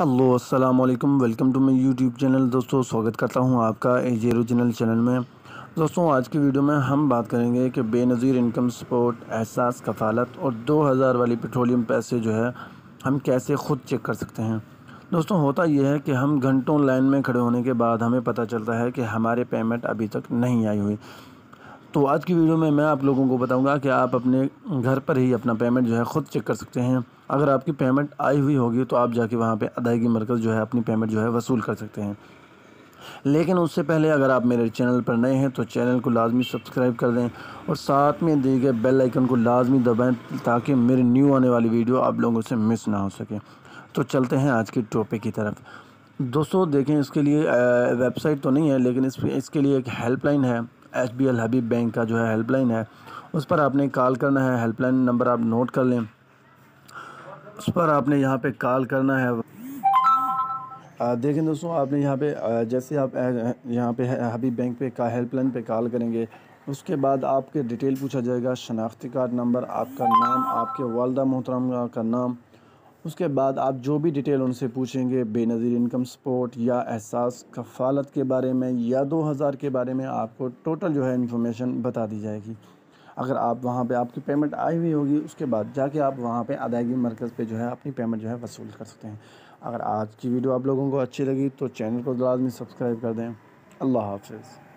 Hello अस्सलाम वालेकुम, welcome to my YouTube channel. दोस्तों स्वागत करता हूं आपका एजे ओरिजिनल चैनल में। दोस्तों आज की वीडियो में हम बात करेंगे कि बेनज़ीर इनकम सपोर्ट, एहसास, कफ़ालत और 2000 वाली पेट्रोलियम पैसे जो है हम कैसे ख़ुद चेक कर सकते हैं। दोस्तों होता यह है कि हम घंटों लाइन में खड़े होने के बाद हमें पता चलता है कि हमारे पेमेंट अभी तक नहीं आई हुई। तो आज की वीडियो में मैं आप लोगों को बताऊंगा कि आप अपने घर पर ही अपना पेमेंट जो है ख़ुद चेक कर सकते हैं। अगर आपकी पेमेंट आई हुई होगी तो आप जाके वहाँ पे अदायगी मरकज़ जो है अपनी पेमेंट जो है वसूल कर सकते हैं। लेकिन उससे पहले अगर आप मेरे चैनल पर नए हैं तो चैनल को लाजमी सब्सक्राइब कर दें और साथ में दिए गए बेल आइकन को लाजमी दबाएं ताकि मेरी न्यू आने वाली वीडियो आप लोगों से मिस ना हो सके। तो चलते हैं आज की टॉपिक की तरफ। दोस्तों देखें, इसके लिए वेबसाइट तो नहीं है, लेकिन इसके लिए एक हेल्पलाइन है। HBL हबीब बैंक का जो है हेल्पलाइन है, उस पर आपने कॉल करना है। हेल्पलाइन नंबर आप नोट कर लें, उस पर आपने यहाँ पे कॉल करना है। देखें दोस्तों, आपने यहाँ पे जैसे आप यहाँ पे हबीब बैंक पे का हेल्पलाइन पे कॉल करेंगे, उसके बाद आपके डिटेल पूछा जाएगा, शनाख्ती कार्ड नंबर, आपका नाम, आपके वालदा मोहतरम का नाम। उसके बाद आप जो भी डिटेल उनसे पूछेंगे बेनज़ीर इनकम सपोर्ट या एहसास कफ़ालत के बारे में या 2000 के बारे में, आपको टोटल जो है इन्फॉर्मेशन बता दी जाएगी। अगर आप वहाँ पे आपकी पेमेंट आई हुई होगी, उसके बाद जाके आप वहाँ पे अदायगी मरकज़ पे जो है अपनी पेमेंट जो है वसूल कर सकते हैं। अगर आज की वीडियो आप लोगों को अच्छी लगी तो चैनल को लाज़मी सब्सक्राइब कर दें। अल्लाह हाफ़िज़।